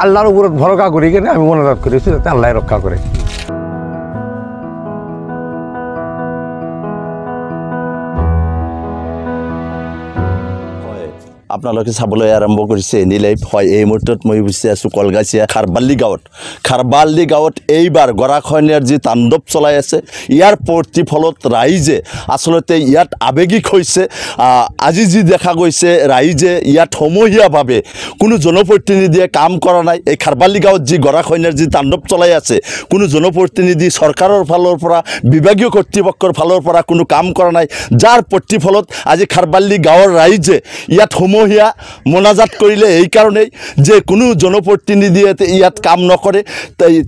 আল্লাহৰ উপৰ ভৰসা কৰি কিনে আমি মনোজাত কৰেছি যাতে আল্লাহ ৰক্ষা কৰে। আপোনালোকে চাবলৈ আৰম্ভ কৰিছে এনি লাইফ। হয়, এই মুহূৰ্তত মই উপস্থিত আছোঁ কলগাছিয়া খাৰবাল্লি গাঁৱত এইবাৰ গৰাখহনীয়াৰ যি তাণ্ডৱ চলাই আছে ইয়াৰ প্ৰতিফলত ৰাইজে আচলতে ইয়াত আৱেগিক হৈছে। আজি যি দেখা গৈছে ৰাইজে ইয়াত সমূহীয়াভাৱে কোনো জনপ্ৰতিনিধিয়ে কাম কৰা নাই। এই খাৰবাল্লি গাঁৱত যি গৰাখহনীয়াৰ যি তাণ্ডৱ চলাই আছে কোনো জনপ্ৰতিনিধি চৰকাৰৰ ফালৰ পৰা বিভাগীয় কৰ্তৃপক্ষৰ ফালৰ পৰা কোনো কাম কৰা নাই, যাৰ প্ৰতিফলত আজি খাৰবাল্লি গাঁৱৰ ৰাইজে ইয়াত সমূহীয়া মনাজাত কৰিলে এই কাৰণেই যে কোনো জনপ্ৰতিনিধিয়ে ইয়াত কাম নকৰে,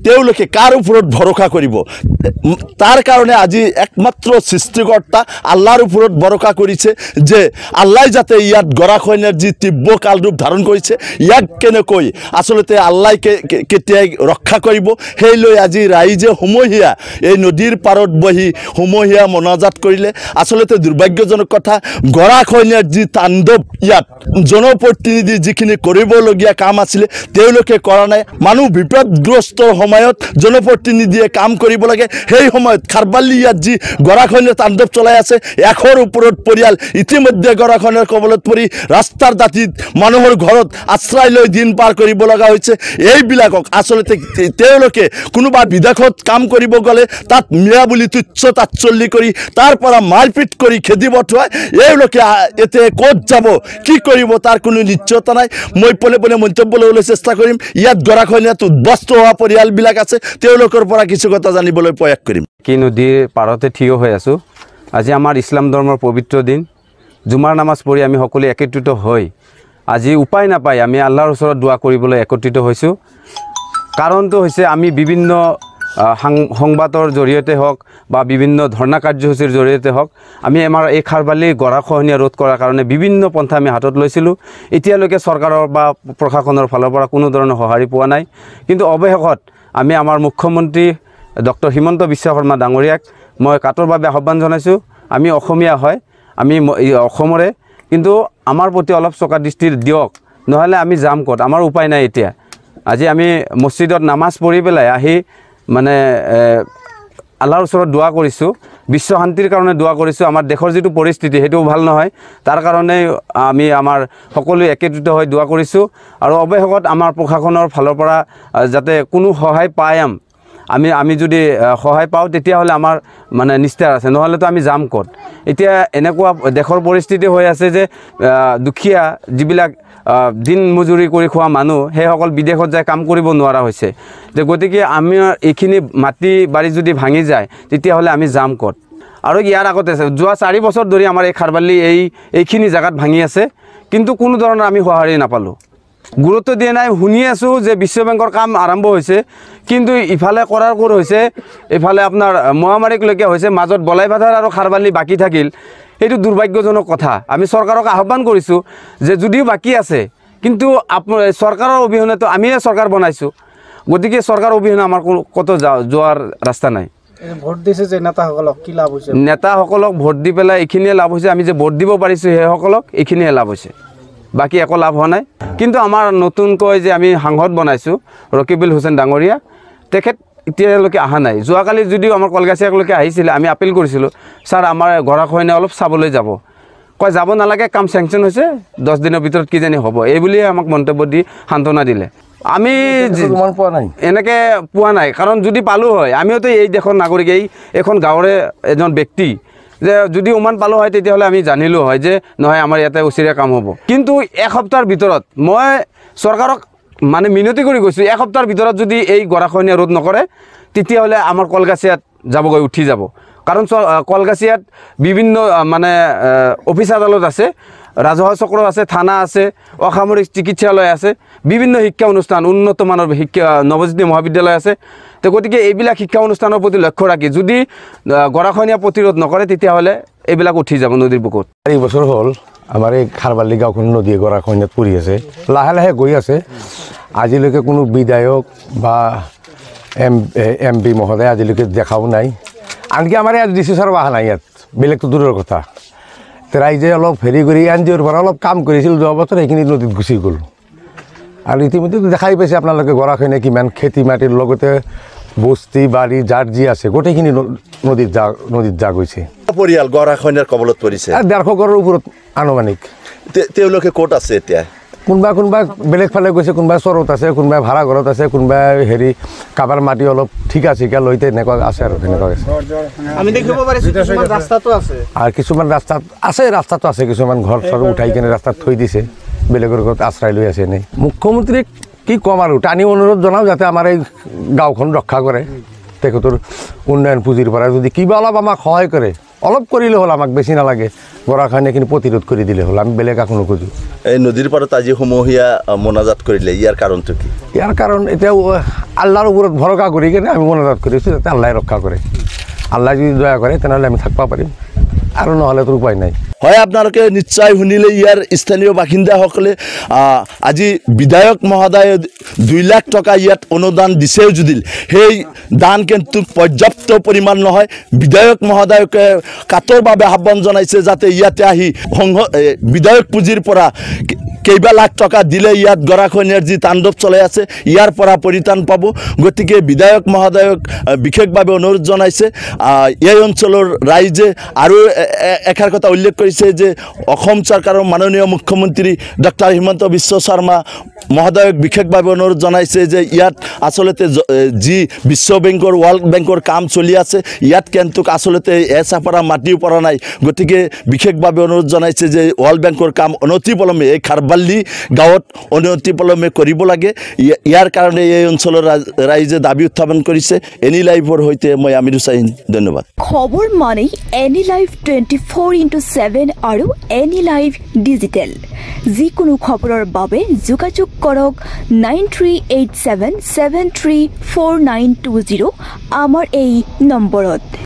তেওঁলোকে কাৰ ওপৰত ভৰসা কৰিব। তাৰ কাৰণে আজি একমাত্ৰ সৃষ্টিকৰ্তা আল্লাহৰ ওপৰত ভৰসা কৰিছে যে আল্লাহ যাতে ইয়াত গৰাখহনীয়াৰ যি তীব্ৰ কালৰূপ ধাৰণ কৰিছে ইয়াক কেনেকৈ আচলতে আল্লাহ কেতিয়াই ৰক্ষা কৰিব, সেই লৈ আজি ৰাইজে সমূহীয়া এই নদীৰ পাৰত বহি সমূহীয়া মনাজাত কৰিলে। আচলতে দুৰ্ভাগ্যজনক কথা, গৰাখহনীয়াৰ যি তাণ্ডৱ ইয়াত জনপ্ৰতিনিধি যিখিনি কৰিবলগীয়া কাম আছিলে তেওঁলোকে কৰা নাই। মানুহ বিপদগ্ৰস্তৰ সময়ত জনপ্ৰতিনিধিয়ে কাম কৰিব লাগে, সেই সময়ত খাৰবাল্লি ইয়াত যি গৰাখহনীয়াৰ তাণ্ডৱ চলাই আছে 100ৰ ওপৰত পৰিয়াল ইতিমধ্যে গৰাখহনীয়াৰ কবলত পৰি ৰাস্তাৰ দাঁতিত মানুহৰ ঘৰত আশ্ৰয় লৈ দিন পাৰ কৰিব লগা হৈছে। এইবিলাকক আচলতে তেওঁলোকে কোনোবা বিদেশত কাম কৰিব গ'লে তাত মিয়া বুলি তুচ্ছ তাচ্ছল্য কৰি তাৰ পৰা মাৰপিট কৰি খেদি পঠোৱায়। এওঁলোকে এতিয়া ক'ত যাব কি কৰিব তাৰ কোনো নিশ্চয়তা নাই। মই পলে পলে মন্তব্য ল'বলৈ চেষ্টা কৰিম। ইয়াত গৰাখহনীয়াত উদ্বস্ত হোৱা পৰিয়ালবিলাক আছে, তেওঁলোকৰ পৰা কিছু কথা জানিবলৈ প্ৰয়াস কৰিম। কি নদীৰ পাৰতে থিয় হৈ আছোঁ। আজি আমাৰ ইছলাম ধৰ্মৰ পবিত্ৰ দিন, জুমাৰ নামাজ পঢ়ি আমি সকলোৱে একত্ৰিত হৈ আজি উপায় নাপায় আমি আল্লাহৰ ওচৰত দোৱা কৰিবলৈ একত্ৰিত হৈছোঁ। কাৰণটো হৈছে আমি বিভিন্ন সংবাদৰ জৰিয়তে হওক বা বিভিন্ন ধৰ্ণা কাৰ্যসূচীৰ জৰিয়তে হওক আমি আমাৰ এই খাৰবাল্লি গৰাখহনীয়া ৰোধ কৰাৰ কাৰণে বিভিন্ন পন্থা আমি হাতত লৈছিলোঁ। এতিয়ালৈকে চৰকাৰৰ বা প্ৰশাসনৰ ফালৰ পৰা কোনো ধৰণৰ সঁহাৰি পোৱা নাই। কিন্তু অৱশেষত আমি আমাৰ মুখ্যমন্ত্ৰী ডক্টৰ হিমন্ত বিশ্ব শৰ্মা ডাঙৰীয়াক মই কাটৰভাৱে আহ্বান জনাইছোঁ। আমি অসমীয়া হয়, আমি অসমৰে, কিন্তু আমাৰ প্ৰতি অলপ চকা দৃষ্টি দিয়ক, নহ'লে আমি যাম ক'ত, আমাৰ উপায় নাই। এতিয়া আজি আমি মছজিদত নামাজ পঢ়ি পেলাই আহি মানে আল্লাহৰ ওচৰত দোৱা কৰিছোঁ, বিশ্ব শান্তিৰ কাৰণে দোৱা কৰিছোঁ। আমাৰ দেশৰ যিটো পৰিস্থিতি সেইটো ভাল নহয়, তাৰ কাৰণে আমি আমাৰ সকলোৱে একত্ৰিত হৈ দোৱা কৰিছোঁ। আৰু অৱশেষত আমাৰ প্ৰশাসনৰ ফালৰ পৰা যাতে কোনো সহায় পায় আমি যদি সহায় পাওঁ তেতিয়াহ'লে আমাৰ মানে নিষ্ঠাৰ আছে, নহ'লেতো আমি যাম ক'ত। এতিয়া এনেকুৱা দেশৰ পৰিস্থিতি হৈ আছে যে দুখীয়া যিবিলাক দিন মজুৰি কৰি খোৱা মানুহ সেইসকল বিদেশত যায় কাম কৰিব নোৱাৰা হৈছে। গতিকে আমাৰ এইখিনি মাটি বাৰী যদি ভাঙি যায় তেতিয়াহ'লে আমি যাম ক'ত। আৰু ইয়াৰ আগতে যোৱা 4 বছৰ ধৰি আমাৰ এই খাৰবাল্লি এইখিনি জেগাত ভাঙি আছে, কিন্তু কোনো ধৰণৰ আমি সঁহাৰি নাপালোঁ, গুৰুত্ব দিয়া নাই। শুনি আছোঁ যে বিশ্ব বেংকৰ কাম আৰম্ভ হৈছে, কিন্তু ইফালে কৰাৰ ক'ৰ হৈছে, এইফালে আপোনাৰ মহামাৰীকলৈকে হৈছে, মাজত বলাইভাটাৰ আৰু খাৰবাল্লি বাকী থাকিল। এইটো দুৰ্ভাগ্যজনক কথা। আমি চৰকাৰক আহ্বান কৰিছোঁ যে যদিও বাকী আছে কিন্তু চৰকাৰৰ অবিহনেতো আমিয়ে চৰকাৰ বনাইছোঁ, গতিকে চৰকাৰৰ অবিহনে আমাৰ ক'তো যোৱাৰ ৰাস্তা নাই। ভোট দিছে যে নেতাসকলক কি লাভ হৈছে? নেতাসকলক ভোট দি পেলাই এইখিনিয়ে লাভ হৈছে, আমি যে ভোট দিব পাৰিছোঁ সেইসকলক এইখিনিয়ে লাভ হৈছে, বাকী একো লাভ হোৱা নাই। কিন্তু আমাৰ নতুনকৈ যে আমি সাংসদ বনাইছোঁ ৰকিবুল হুছেইন ডাঙৰীয়া, তেখেত এতিয়ালৈকে অহা নাই। যোৱাকালি যদিও আমাৰ কলগাছিয়ালৈকে আহিছিলে, আমি আপিল কৰিছিলোঁ ছাৰ আমাৰ গৰাখহনীয়া অলপ চাবলৈ যাব, কয় যাব নালাগে, কাম চেংচন হৈছে, 10 দিনৰ ভিতৰত কিজানি হ'ব, এই বুলিয়ে আমাক মন্তব্য দি সান্তনা দিলে। আমি এনেকৈ পোৱা নাই, কাৰণ যদি পালোঁ হয় আমিওতো এই দেশৰ নাগৰিক, এইখন গাঁৱৰে এজন ব্যক্তি, যে যদি উমান পালোঁ হয় তেতিয়াহ'লে আমি জানিলোঁ হয় যে নহয় আমাৰ ইয়াতে উচিৰে কাম হ'ব। কিন্তু এসপ্তাহৰ ভিতৰত মই চৰকাৰক মানে মিনতি কৰি গৈছোঁ, এসপ্তাহৰ ভিতৰত যদি এই গৰাখহনীয়া ৰোধ নকৰে তেতিয়াহ'লে আমাৰ কলগাছিয়াত যাবগৈ, উঠি যাব। কাৰণ কলগাছিয়াত বিভিন্ন মানে অফিচ আদালত আছে, ৰাজহুৱা চক্ৰ আছে, থানা আছে, অসামৰিক চিকিৎসালয় আছে, বিভিন্ন শিক্ষা অনুষ্ঠান, উন্নত মানৰ শিক্ষা নৱজ্যোতি মহাবিদ্যালয় আছে। তো গতিকে এইবিলাক শিক্ষা অনুষ্ঠানৰ প্ৰতি লক্ষ্য ৰাখি যদি গৰাখহনীয়া প্ৰতিৰোধ নকৰে তেতিয়াহ'লে এইবিলাক উঠি যাব নদীৰ বুকুত। 4 বছৰ হ'ল আমাৰ এই খাৰবাল্লি গাঁওখন নদী গৰাখহনীয়াত পৰি আছে, লাহে লাহে গৈ আছে। আজিলৈকে কোনো বিধায়ক বা MP মহোদয় আজিলৈকে দেখাও নাই, আনকি আমাৰ ইয়াত DC ছাৰো অহা নাই ইয়াত, বেলেগটো দূৰৰ কথা। ৰাইজে অলপ হেৰি কৰি NGOৰ পৰা অলপ কাম কৰিছিল যোৱা বছৰ, সেইখিনি নদীত গুচি গ'ল। আৰু ইতিমধ্যে দেখাই পাইছে আপোনালোকে গৰাখহনীয়া কিমান খেতি মাটিৰ লগতে বস্তি বাৰী যাৰ যি আছে গোটেইখিনি নদীত যা গৈছে। পৰিয়াল গৰাখহনীয়াৰ কবলত পৰিছে, 150 ঘৰৰ ওপৰত আনুমানিক। তেওঁলোকে ক'ত আছে এতিয়া? কোনোবা বেলেগ ফালে গৈছে, কোনোবাই চৰত আছে, কোনোবাই ভাড়া ঘৰত আছে, কোনোবাই কাৰোবাৰ মাটি অলপ ঠিকা চিকা লৈ তেনেকুৱা আছে আৰু তেনেকুৱা আছে। আমি দেখিব পাৰিছোঁ কিছুমান ৰাস্তাটো আছে আৰু কিছুমান ৰাস্তাটো আছে কিছুমান ঘৰ চৰ উঠাই কিনে ৰাস্তাত থৈ দিছে, বেলেগৰ ঘৰত আশ্ৰয় লৈ আছে এনেই। মুখ্যমন্ত্ৰীক কি ক'ম আৰু টানি অনুৰোধ জনাওঁ যাতে আমাৰ এই গাঁওখন ৰক্ষা কৰে, তেখেতৰ উন্নয়ন পুঁজিৰ পৰা যদি কিবা অলপ আমাক সহায় কৰে, অলপ কৰিলে হ'ল, আমাক বেছি নালাগে, গৰাখহনীয়াখিনি প্ৰতিৰোধ কৰি দিলে হ'ল, আমি বেলেগ একো নোখোজোঁ। এই নদীৰ পাৰত আজি সমূহীয়া মোনাজাত কৰিলে, ইয়াৰ কাৰণটো কি? ইয়াৰ কাৰণ এতিয়া আল্লাহৰ ওপৰত ভৰসা কৰি কিনে আমি মোনাজাত কৰিছোঁ যাতে আল্লাই ৰক্ষা কৰে। আল্লাহ যদি দয়া কৰে তেনেহ'লে আমি থাকিব পাৰিম, আৰু নহ'লেতো উপায় নাই। হয়, আপোনালোকে নিশ্চয় শুনিলে ইয়াৰ স্থানীয় বাসিন্দাসকলে আজি বিধায়ক মহোদয়ে 2 লাখ টকা ইয়াত অনুদান দিছেও যদি সেই দান কিন্তু পৰ্যাপ্ত পৰিমাণ নহয়। বিধায়ক মহোদয়কে কাটৰভাৱে আহ্বান জনাইছে যাতে ইয়াতে আহি বিধায়ক পুঁজিৰ পৰা কেইবা লাখ টকা দিলে ইয়াত গৰাখহনীয়াৰ যি তাণ্ডৱ চলাই আছে ইয়াৰ পৰা পৰিত্ৰাণ পাব। গতিকে বিধায়ক মহোদয়ক বিশেষভাৱে অনুৰোধ জনাইছে। এই অঞ্চলৰ ৰাইজে আৰু এষাৰ কথা উল্লেখ কৰিছে যে অসম চৰকাৰৰ মাননীয় মুখ্যমন্ত্ৰী ডক্টৰ হিমন্ত বিশ্ব শৰ্মা মহোদয়ক বিশেষভাৱে অনুৰোধ জনাইছে যে ইয়াত আচলতে যি বিশ্ব বেংকৰ ৱৰ্ল্ড বেংকৰ কাম চলি আছে ইয়াত কিন্তু আচলতে এচাপৰা মাটিও পৰা নাই। গতিকে বিশেষভাৱে অনুৰোধ জনাইছে যে ৱৰ্ল্ড বেংকৰ কাম অনতিপলমে এই খাৰবাল্লি গাঁৱত অনতিপলমে কৰিব লাগে। ইয়াৰ কাৰণে এই অঞ্চলৰ ৰাইজে দাবী উত্থাপন কৰিছে। এনি লাইভৰ সৈতে মই আমিৰ হুছেইন, ধন্যবাদ। খবৰ মানে এনি লাইভ 24x7 আৰু এনি লাইভ ডিজিটেল। যিকোনো খবৰৰ বাবে যোগাযোগ কৰক 9387734920 আমাৰ এই নম্বৰত।